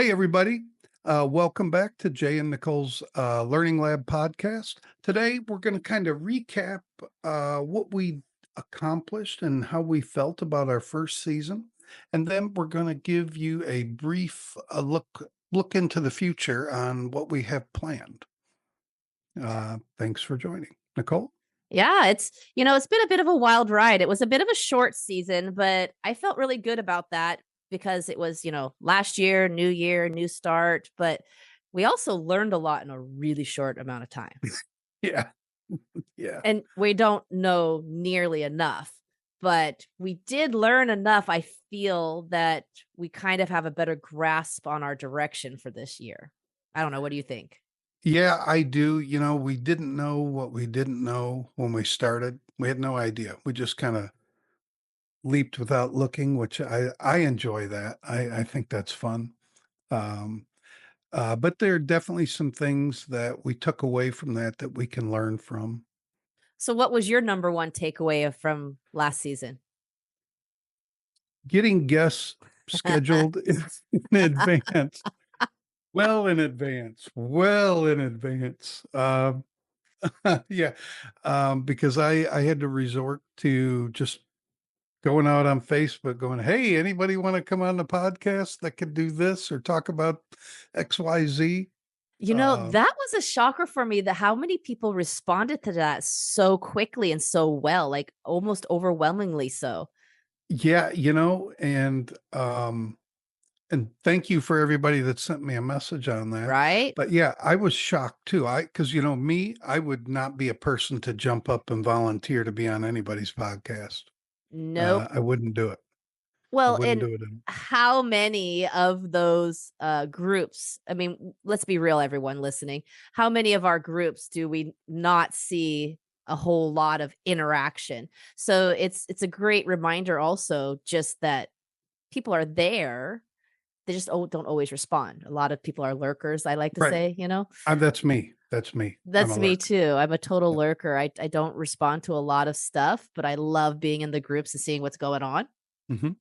Hey, everybody. Welcome back to Jay and Nicole's Learning Lab podcast. Today, we're going to kind of recap what we accomplished and how we felt about our first season. And then we're going to give you a brief look into the future on what we have planned. Thanks for joining. Nicole? Yeah, it's been a bit of a wild ride. It was a bit of a short season, but I felt really good about that because it was, last year, new start, but we also learned a lot in a really short amount of time. Yeah. Yeah. And we don't know nearly enough, but we did learn enough. I feel that we kind of have a better grasp on our direction for this year. I don't know. What do you think? Yeah, I do. We didn't know what we didn't know when we started. We had no idea. We just kind of leaped without looking, which I enjoy that. I think that's fun. Um, but there are definitely some things that we took away from that we can learn from. So, what was your number one takeaway from last season? Getting guests scheduled in advance, well in advance. Yeah, because I had to resort to just going out on Facebook going, "Hey, anybody want to come on the podcast that could do this or talk about XYZ?" Um, That was a shocker for me that how many people responded to that so quickly and so well, like almost overwhelmingly so, yeah, and thank you for everybody that sent me a message on that. right? But yeah, I was shocked too. Because me, I would not be a person to jump up and volunteer to be on anybody's podcast. Nope. I wouldn't do it. I Well, wouldn't and do it. how many of those groups, I mean, let's be real, everyone listening, how many of our groups do we not see a whole lot of interaction? So it's a great reminder also just that people are there. They just don't always respond. A lot of people are lurkers, I like to Right. say. That's me. That's me. I'm That's a me lurker. too. I'm a total Yeah. lurker. I don't respond to a lot of stuff, but I love being in the groups and seeing what's going on. Hmm.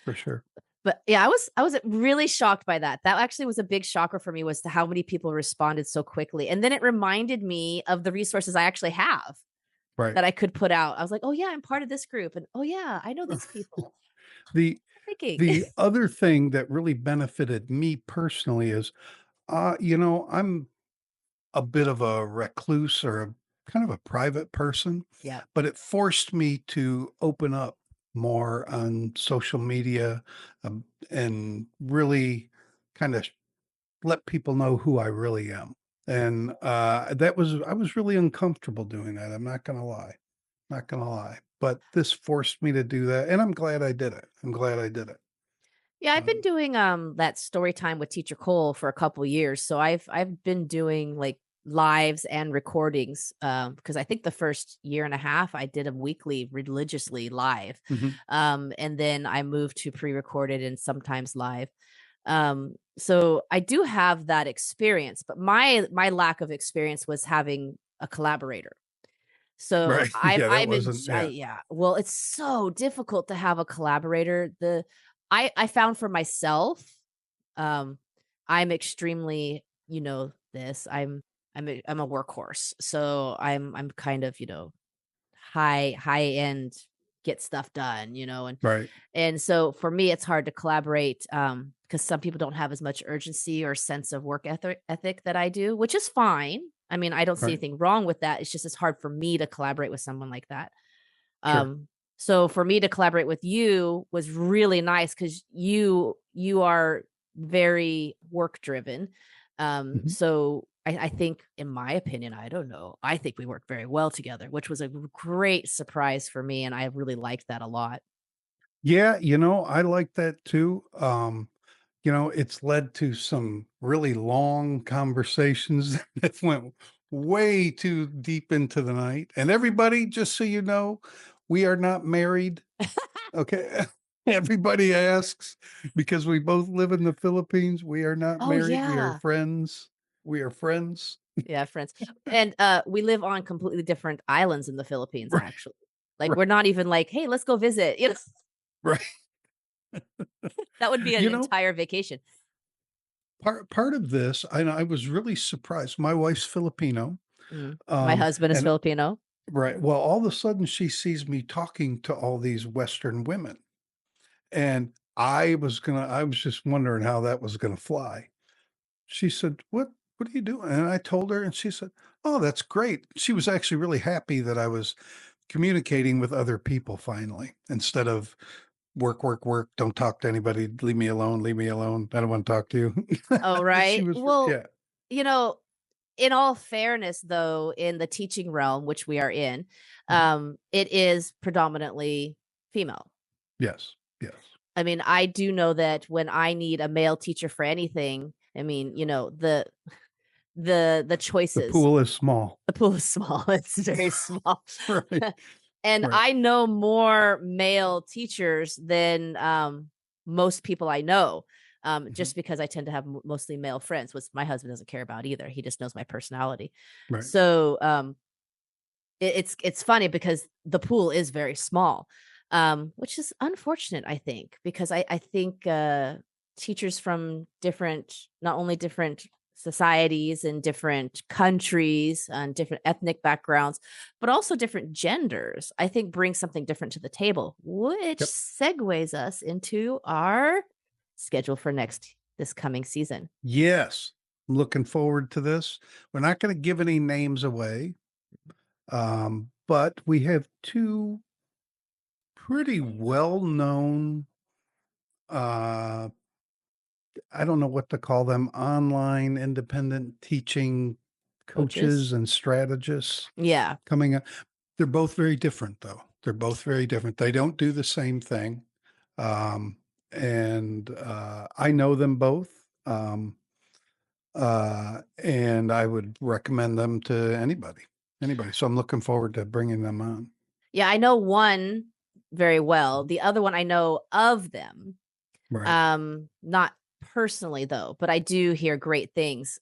For sure. But yeah, I was really shocked by that. That actually was a big shocker for me was to how many people responded so quickly. And then it reminded me of the resources I actually have Right. that I could put out. I was like, "Oh yeah, I'm part of this group." And, "Oh yeah, I know these people." The Thinking. the other thing that really benefited me personally is, I'm a bit of a recluse or a kind of a private person, Yeah. but it forced me to open up more on social media, and really kind of let people know who I really am. And I was really uncomfortable doing that. I'm not going to lie. Not going to lie. But this forced me to do that. And I'm glad I did it. I'm glad I did it. Yeah, I've been Um, doing that story time with Teacher Cole for a couple years. So I've been doing like lives and recordings because I think the first year and a half I did them weekly religiously live. mhm. And then I moved to pre-recorded and sometimes live. So I do have that experience, but my lack of experience was having a collaborator. So Right. Yeah, that wasn't, yeah. yeah. Well, it's so difficult to have a collaborator. I found for myself, um, I'm extremely, this. I'm a workhorse. So I'm kind of, high end get stuff done, and Right. and so for me it's hard to collaborate because some people don't have as much urgency or sense of work ethic that I do, which is fine. I mean, I don't see Right. anything wrong with that. It's just it's hard for me to collaborate with someone like that. Sure. So for me to collaborate with you was really nice because you are very work driven. Mhm. So I think, in my opinion, I don't know. I think we work very well together, which was a great surprise for me, and I really liked that a lot. Yeah, I like that too. It's led to some really long conversations that went way too deep into the night. And everybody, just so you know, we are not married. Okay. Everybody asks because we both live in the Philippines. We are not Oh married. We are yeah, friends. We are friends. yeah, friends, and we live on completely different islands in the Philippines. Right. Actually, like Right. we're not even like, hey, let's go visit. Right. That would be an You know, entire vacation. part of this, I was really surprised. My wife's Filipino, My husband is and Filipino. right, well, all of a sudden, she sees me talking to all these Western women, and I was just wondering how that was gonna fly. She said, What are you doing?" And I told her, and she said, "Oh, that's great." She was actually really happy that I was communicating with other people finally, instead of work, work, work, don't talk to anybody, leave me alone, I don't wanna talk to you. Oh, She right. was Well, yeah. you know, in all fairness, though, in the teaching realm, which we are in, Mhm. it is predominantly female. Yes, yes. I mean, I do know that when I need a male teacher for anything, I mean, the The choices, pool is small. the pool is small. It's very small. Right, And right. I know more male teachers than, most people I know, Mhm. just because I tend to have mostly male friends, which my husband doesn't care about either. He just knows my personality. Right. So, it's funny because the pool is very small, which is unfortunate, I think, because I think, teachers from different, not only different societies and different countries and different ethnic backgrounds, but also different genders, I think bring something different to the table, which Yep. segues us into our schedule for this coming season. Yes. I'm looking forward to this. We're not gonna give any names away, but we have 2 pretty well-known, uh, I don't know what to call them, online independent teaching Coaches? coaches and strategists Yeah. coming up. They're both very different, though. They're both very different. They don't do the same thing. Um, I know them both. And I would recommend them to anybody, anybody. So I'm looking forward to bringing them on. Yeah, I know one very well. The other one I know of them. Right. Not personally though, but I do hear great things.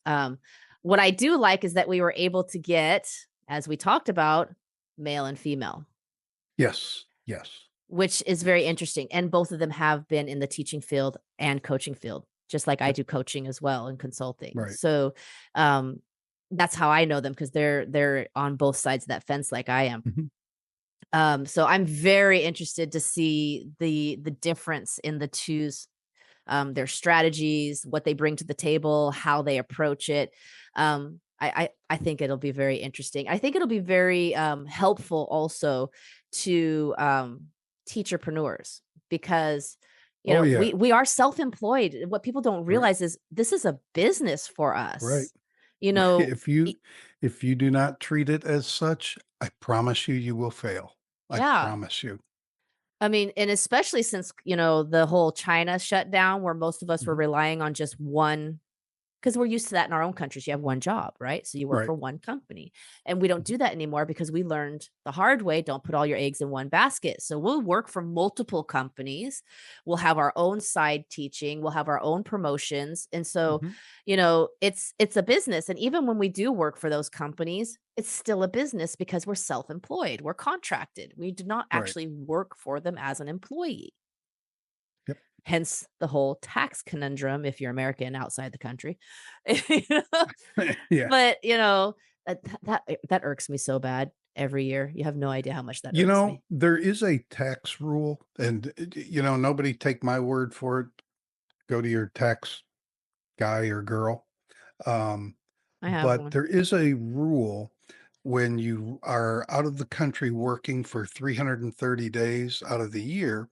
What I do like is that we were able to get, as we talked about, male and female, Yes. Yes. which is very Yes. interesting. And both of them have been in the teaching field and coaching field, just like I Yep. do coaching as well and consulting. Right. So um that's how I know them because they're on both sides of that fence like I am. Mhm. So I'm very interested to see the difference in the two's, their strategies, what they bring to the table, how they approach it. I think it'll be very interesting. I think it'll be very helpful also to teacherpreneurs because Oh, yeah. we are self-employed. What people don't Right. realize is this is a business for Right. us. You Right. know, e- If you do not treat it as such, I promise you, you will fail. I yeah. promise you. I mean, and especially since, the whole China shutdown where most of us were Mhm. relying on just one. 'Cause we're used to that in our own countries, you have one job, right? So you work Right. for one company, and we don't Mhm. do that anymore because we learned the hard way, don't put all your eggs in one basket. So we'll work for multiple companies, we'll have our own side teaching, we'll have our own promotions, and so, Mhm. it's a business, and even when we do work for those companies, it's still a business because we're self-employed, we're contracted, we do not Right. actually work for them as an employee. Yep. Hence the whole tax conundrum if you're American outside the country. You know? Yeah. But, that irks me so bad every year. You have no idea how much that You irks know, me. there is a tax rule, and, nobody take my word for it. Go to your tax guy or girl. Um, I have but one. there is a rule when you are out of the country working for 330 days out of the year,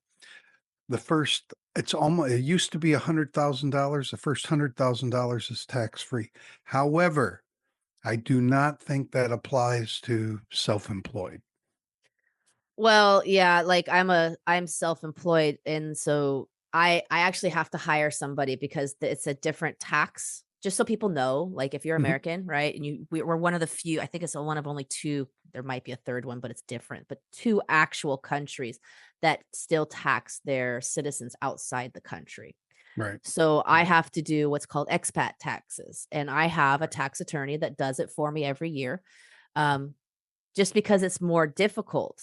the first it's almost it used to be $100,000. The first $100,000 is tax free. However, I do not think that applies to self-employed. Well, yeah, like I'm self-employed and so I actually have to hire somebody because it's a different tax. Just so people know, like if you're Mhm. American, right? And we're one of the few, I think it's one of only two, there might be a third one, but it's different, but two actual countries that still tax their citizens outside the country. Right. So I Right. have to do what's called expat taxes, and I have a Right. tax attorney that does it for me every year. Um, just because it's more difficult.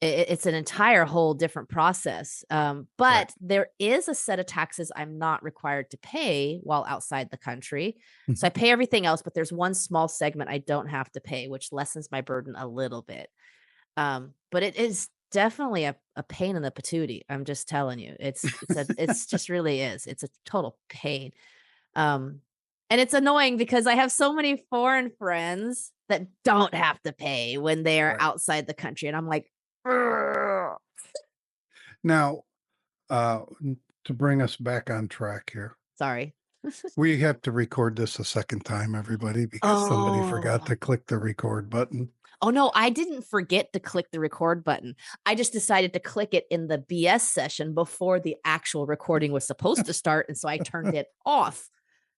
It's an entire whole different process. Right. But there is a set of taxes I'm not required to pay while outside the country. So I Mhm. pay everything else, but there's one small segment I don't have to pay, which lessens my burden a little bit. But it is definitely a pain in the patootie. I'm just telling you. It's just really is. It's a total pain. Um, and it's annoying because I have so many foreign friends that don't have to pay when they're Right. outside the country, and I'm like, "Ugh." Now, to bring us back on track here, Sorry. we have to record this a second time, everybody, because somebody forgot Oh. to click the record button. Oh, no, I didn't forget to click the record button. I just decided to click it in the BS session before the actual recording was supposed to start, and so I turned it off.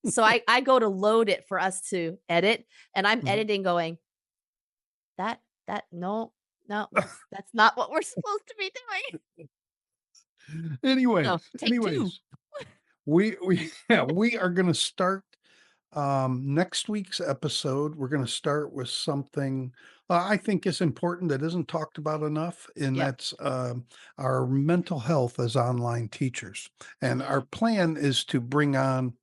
So I go to load it for us to edit, and I'm Mhm. editing going, "That no, no, that's not what we're supposed to be doing." Anyways, So, take 2. anyways, we yeah, we are gonna start next week's episode. We're gonna start with something I think is important that isn't talked about enough, and Yep. that's our mental health as online teachers. And our Mm, plan is to bring on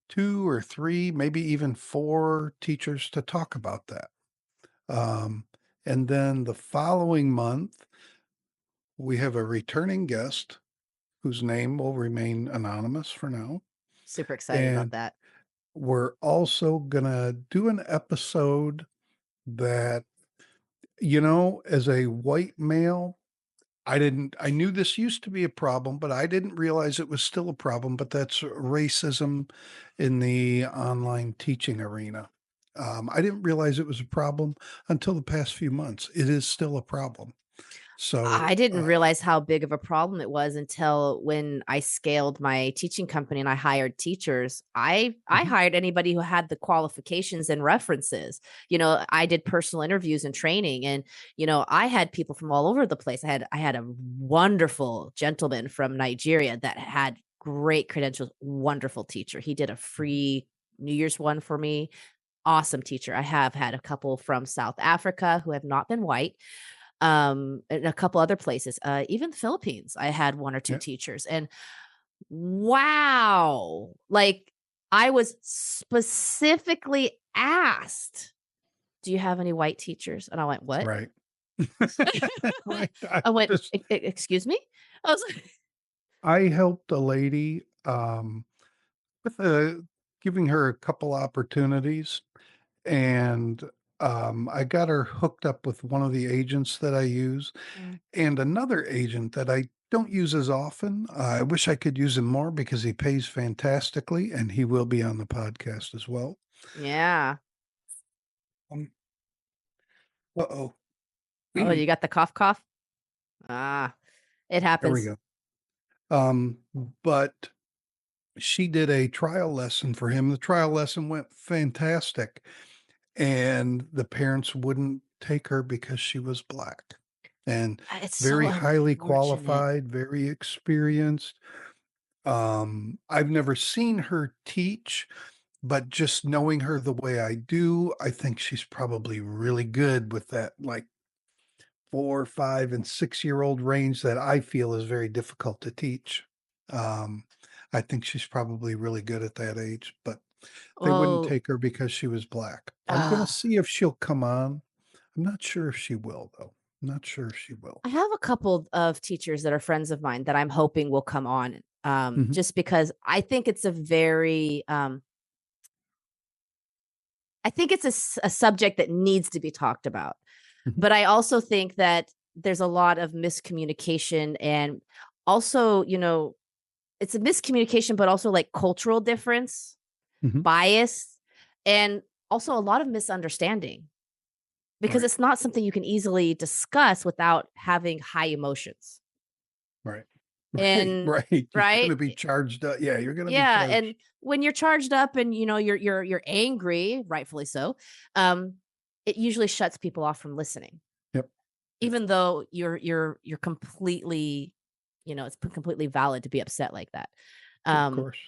2 or 3, maybe even 4 teachers to talk about that. Um, and then the following month, we have a returning guest whose name will remain anonymous for now. super excited about And that. we're also gonna do an episode that, as a white male, I knew this used to be a problem, but I didn't realize it was still a problem, but that's racism in the online teaching arena. I didn't realize it was a problem until the past few months. It is still a problem. I So, didn't realize how big of a problem it was until when I scaled my teaching company and I hired teachers. I mhm, hired anybody who had the qualifications and references. I did personal interviews and training, and I had people from all over the place. I had a wonderful gentleman from Nigeria that had great credentials, wonderful teacher. He did a mhm, free New Year's one for me. Awesome teacher. I have had a couple from South Africa who have not been white, and a couple other places, even the Philippines. I had 1 or 2 yeah, teachers, and wow, like, I was specifically asked, "Do you have any white teachers?" And I went, "What?" right. Right. I I went, just Excuse me?" I was like, I helped a lady, with, giving her a couple opportunities, and, I got her hooked up with one of the agents that I use, Mm, and another agent that I don't use as often. I wish I could use him more because he pays fantastically, and he will be on the podcast as well. yeah. Um, uh-oh. Oh, you got the cough cough? Ah, it There we happens. go. Um, but she did a trial lesson for him. The trial lesson went fantastic, and the parents wouldn't take her because she was black and It's so very highly unfortunate. qualified, very experienced. I've never seen her teach, but just knowing her the way I do, I think she's probably really good with that, like 4, 5, and 6-year-old range that I feel is very difficult to teach. Um, I think she's probably really good at that age, but they wouldn't Oh, take her because she was black. I'm gonna ah. see if she'll come on. I'm not sure if she will, though. I'm not sure if she will. I have a couple of teachers that are friends of mine that I'm hoping will come on, Mhm, just because I think it's a subject that needs to be talked about. mhm, But I also think that there's a lot of miscommunication, and also, it's a miscommunication, but also like cultural difference, mhm. bias, and also a lot of misunderstanding because Right, it's not something you can easily discuss without having high emotions. right. Right, And right. You're right? gonna be charged up. Yeah, you're gonna be Yeah, and charged. when you're charged up and you're angry, rightfully so, um, it usually shuts people off from listening, Yep, yep, even though you're completely, it's completely valid to be upset like that. of Um, course.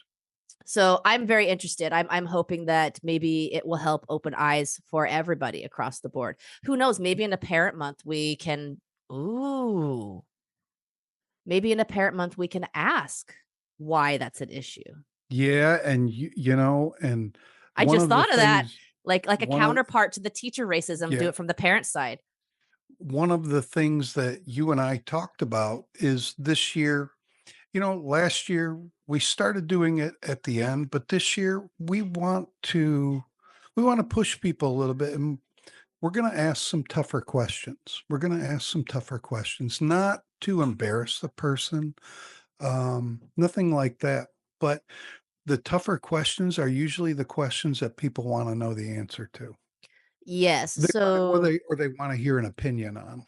so I'm very interested. I'm hoping that maybe it will help open eyes for everybody across the board. Who knows? Maybe in a parent month Ooh. Maybe in a parent month, we can ask why that's an issue. Yeah, and and I one just of the thought of that, things like a one of counterpart to the teacher racism, do yeah, it from the parent side. one of the things that you and I talked about is this year, last year we started doing it at the end, but this year we want to push people a little bit, and we're going to ask some tougher questions. We're going to ask some tougher questions, not to embarrass the person, nothing like that, but the tougher questions are usually the questions that people wanna know the answer to. Yes, They wanna or so they wanna hear an opinion on.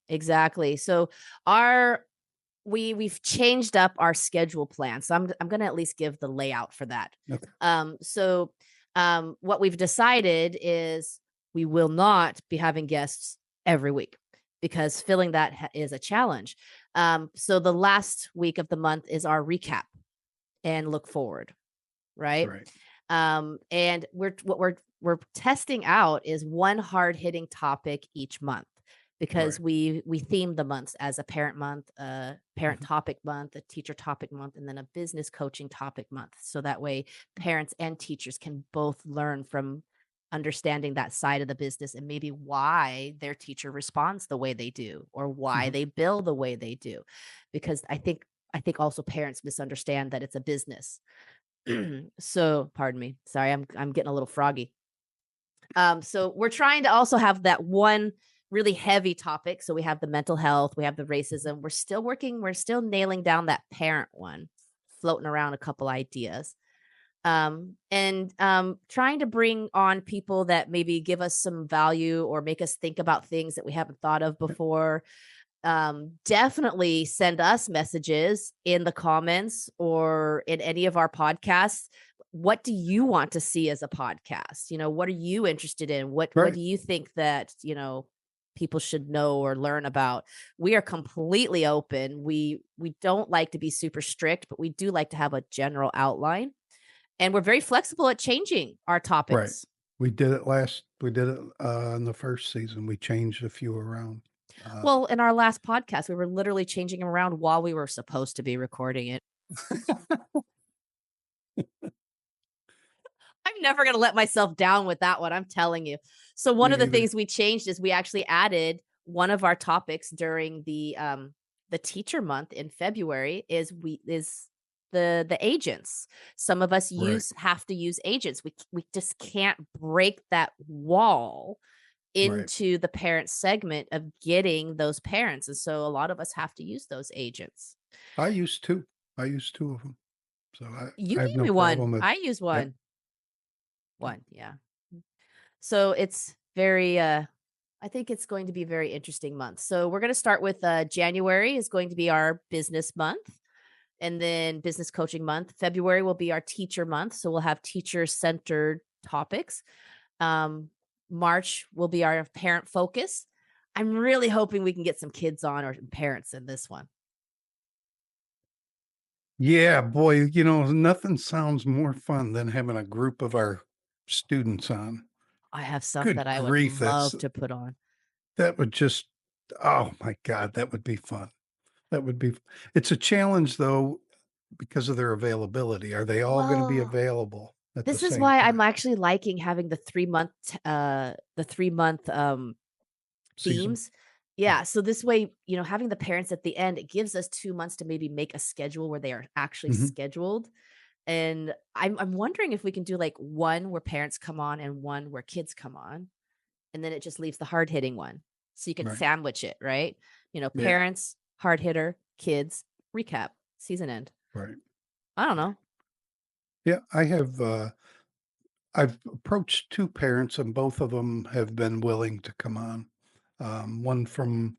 exactly. So our we've changed up our schedule plan. So I'm gonna at least give the layout for that. Okay, What we've decided is we will not be having guests every week because filling that is a challenge. So the last week of the month is our recap and look forward, right? right, And we're testing out is one hard hitting topic each month because right. we theme the months as a parent month, a parent Mhm, topic month, a teacher topic month, and then a business coaching topic month. So that way parents and teachers can both learn from understanding that side of the business and maybe why their teacher responds the way they do or why mhm. they bill the way they do. Because I think also parents misunderstand that it's a business. So pardon me. Sorry, I'm getting a little froggy. So we're trying to also have that one really heavy topic. So we have the mental health, we have the racism. We're still nailing down that parent one, floating around a couple ideas. And trying to bring on people that maybe give us some value or make us think about things that we haven't thought of Yep, before. Definitely send us messages in the comments or in any of our podcasts. What do you want to see as a podcast? What are you interested in? What right, do you think that, people should know or learn about? We are completely open. We don't like to be super strict, but we do like to have a general outline. And we're very flexible at changing our right. topics. We did it, in the first season. We changed a few around. Uh, Well, in our last podcast, we were literally changing 'em around while we were supposed to be recording it. I'm never gonna let myself down with that one, I'm telling you. So one of Me the either. things we changed is we actually added one of our topics during the teacher month in February is the agents. Some of us Right, have to use agents. We just can't break that wall right. into the parent segment of getting those parents, and so a lot of us have to use those agents. I used 2. I used 2 of them, so You I have gave no me one. problem with I use yep, one. yep. One, yeah. So it's very I think it's going to be a very interesting month. So we're going to start with January is going to be our business month and then business coaching month. February will be our teacher month, so we'll have teacher centered topics. Um March will be our parent focus. I'm really hoping we can get some kids on or parents in this one. Yeah, boy, nothing sounds more fun than having a group of our students on. I have stuff Good that I would grief, love to put on. that would just oh my god, that would be fun. That would be it's a challenge though because of their availability. Are they all gonna be Well, available at the this is same why I'm time? actually liking having the 3-month Season? themes. Yeah. Yeah, so this way, having the parents at the end, it gives us 2 months to maybe make a schedule where they are actually Mhm. scheduled, and I'm wondering if we can do, like, one where parents come on and one where kids come on, and then it just leaves the hard hitting one, so you can Right. sandwich it, right? Yeah. Parents, hard hitter, kids, recap, season end. Right. I don't Right. know. Yeah, I've approached 2 parents and both of them have been willing to come on. One from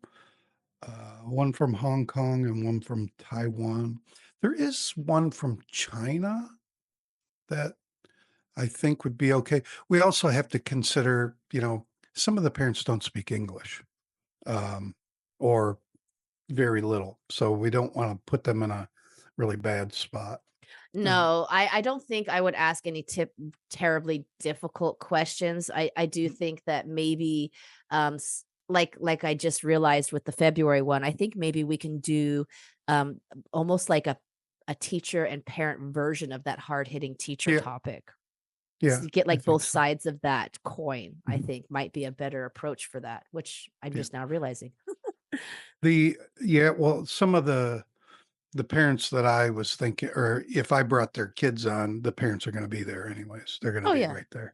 one from Hong Kong and one from Taiwan. There is one from China that I think would be okay. We also have to consider, some of the parents don't speak English, um, or very little, so we don't wanna put them in a really bad spot. Uh, No, I don't think I would ask any terribly difficult questions. I do think that maybe like I just realized with the February one, I think maybe we can do um almost like a teacher and parent version of that hard-hitting teacher Yeah, topic. So yeah, you get I like both think so. sides of that coin, I Mhm. think might be a better approach for that, which I'm Yeah. just now realizing. Well, some of the parents that I was thinking, or if I brought their kids on, the parents are gonna be there anyways. They're gonna Oh be yeah. right there.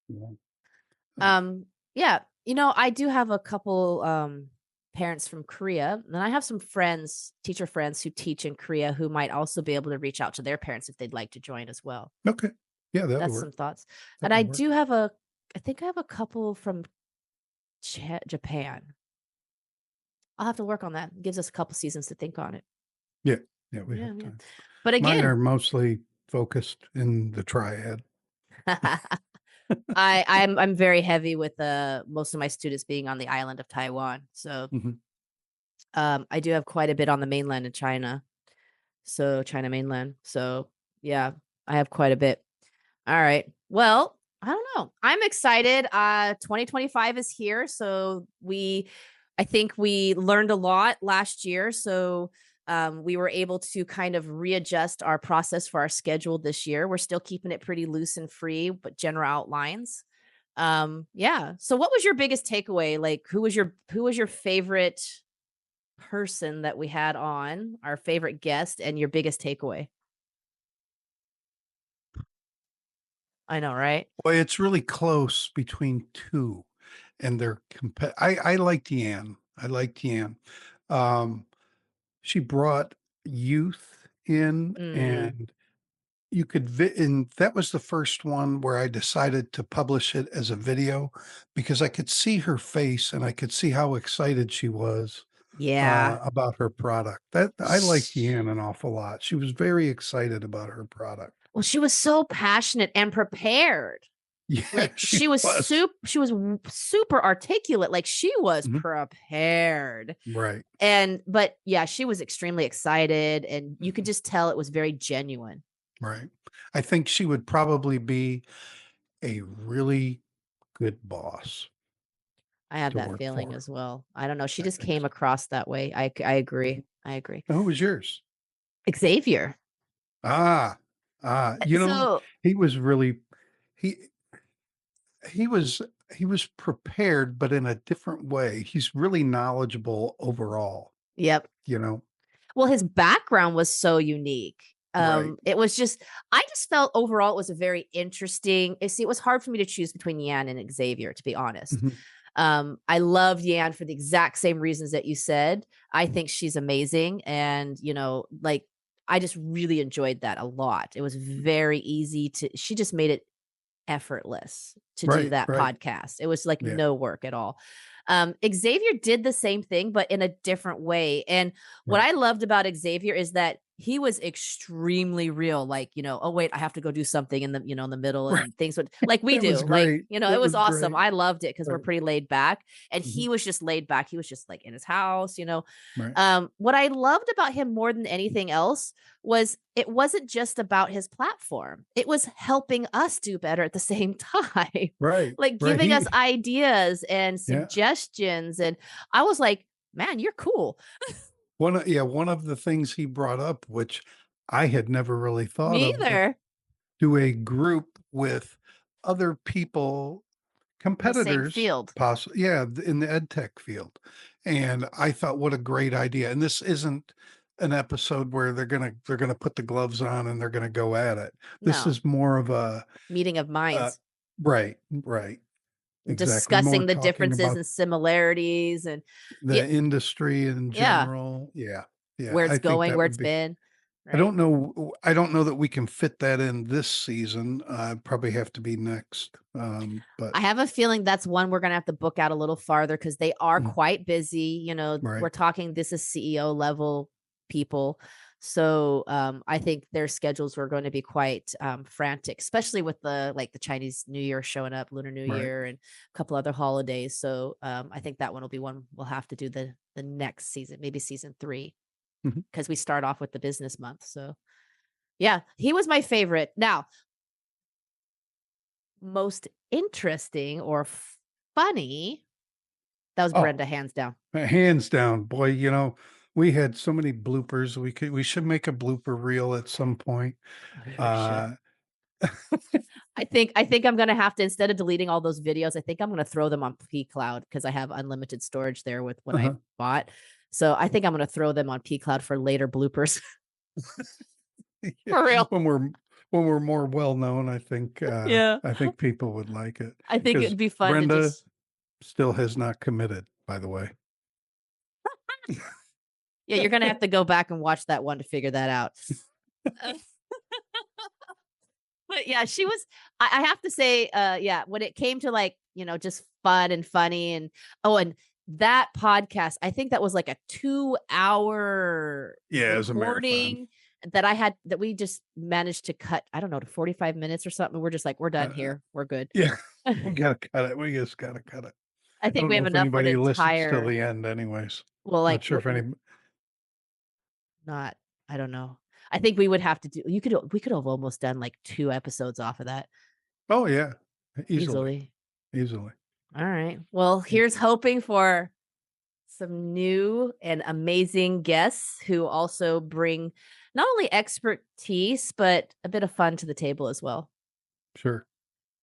Yeah. Yeah, I do have a couple parents from Korea, and I have some friends, teacher friends who teach in Korea who might also be able to reach out to their parents if they'd like to join as well. Okay. Yeah, that would That's some work. thoughts. That And would work. I think I have a couple from Japan. I'll have to work on that. It gives us a couple seasons to think on it. Yeah. Yeah, we Yeah, have yeah. time. But Mine again, are mostly focused in the triad. I'm very heavy with most of my students being on the island of Taiwan. So Mhm. I do have quite a bit on the mainland in China. So China mainland. So yeah, I have quite a bit. All right. Well, I don't know. I'm excited. 2025 is here. So I think we learned a lot last year. So we were able to kind of readjust our process for our schedule this year. We're still keeping it pretty loose and free, but general outlines. Yeah. So what was your biggest takeaway? Like who was your favorite person that we had on, our favorite guest, and your biggest takeaway? I know, right? Well, it's really close between 2, and they're I liked Yan. I liked Yan. Um, she brought youth in, Mm, and you could and that was the first one where I decided to publish it as a video because I could see her face and I could see how excited she was, yeah. about her product. That I liked Sh Yan an awful lot. She was very excited about her product. Well, she was so passionate and prepared. Yeah, Like, she was. she was super articulate, like, she was Mhm. prepared. Right. But, yeah, she was extremely excited, and you could Mhm. just tell it was very genuine. Right. I think she would probably be a really good boss I have to that work feeling for. as well. I don't know, she I just think came so. across that way. I agree. Mhm. I agree. Who was yours? Xavier. Ah, So he was really he he was he was prepared, but in a different way. He's really knowledgeable overall, Yep. you know? Well, his background was so unique. Right. It was just I just felt overall it was a very interesting see, it was hard for me to choose between Yan and Xavier, to be honest. Mhm. I loved Yan for the exact same reasons that you said. I think she's amazing. And, like, I just really enjoyed that a lot. It was very easy she just made it effortless to do Right, that right. podcast. It was like Yeah, no work at all. Xavier did the same thing, but in a different way. And what right. I loved about Xavier is that he was extremely real. Like, oh wait, I have to go do something in the middle, Right. and things would like we That was do. Like, great. it That was was awesome. great. I loved it because we're Right. pretty laid back. And Mhm. he was just laid back. He was just like in his house. Right. What I loved about him more than anything else was it wasn't just about his platform. It was helping us do better at the same time. Right, Like right. giving us ideas and Yeah. suggestions. And I was like, man, you're cool. One of the things he brought up, which I had never really thought Me of, but either. do a group with other people, In the same competitors, field. in the ed tech field. And I thought, what a great idea. And this isn't an episode where they're gonna put the gloves on and they're gonna go at it. This No, is more of meeting of uh minds, right, right. Exactly. More discussing the talking differences about and similarities and yeah, the industry in yeah, general. Yeah. Yeah. where I it's think going, that where would it's be been. Right. I don't know that we can fit that in this season. Probably have to be next. But I have a feeling that's one we're gonna have to book out a little farther because they are mm, quite busy. right. We're talking this is CEO level people. So I think their schedules were going to be quite frantic, especially with the Chinese New Year showing up, Lunar New Right. Year, and a couple other holidays. So I think that one will be one we'll have to do the next season, maybe season 3, Mhm. because we start off with the business month. So yeah, he was my favorite. Now, most interesting or funny. That was Oh, Brenda, hands down. hands down, boy, we had so many bloopers. We should make a blooper reel at some point. We really should. Uh, I think I'm gonna have to, instead of deleting all those videos, I think I'm gonna throw them on pCloud because I have unlimited storage there with what I uh-huh. bought. So I think I'm gonna throw them on pCloud for later bloopers. Yeah, For real. when we're more well known, Yeah. I think people would like it I think because it'd be fun to Brenda just still has not committed, by the way. yeah, you're gonna have to go back and watch that one to figure that out. Uh, but yeah, she was I have to say, yeah, when it came to like, just fun and funny and oh, and that podcast, I think that was like a 2-hour Yeah, as a marathon. recording that we just managed to cut, I don't know, to 45 minutes or something. We're just like, "We're done Uh, here. We're good." yeah, we gotta cut it. We just gotta cut it. I I think don't we know have if enough for an anybody listens till entire the end anyways. well, Not like, sure if any. not I don't know. I think we would have to do we could have almost done, like, 2 episodes off of that Oh, yeah, easily, easily. easily. Alright. Well, Yeah, here's hoping for some new and amazing guests who also bring not only expertise, but a bit of fun to the table as well. sure,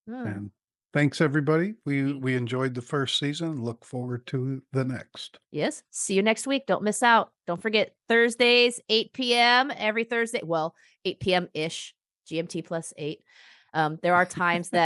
Mm. and thanks, everybody. We enjoyed the first season, look forward to the next. Yes. See you next week. Don't miss out. Don't forget Thursdays, 8 p.m. every Thursday. Well, 8 p.m. ish, GMT plus 8. There are times that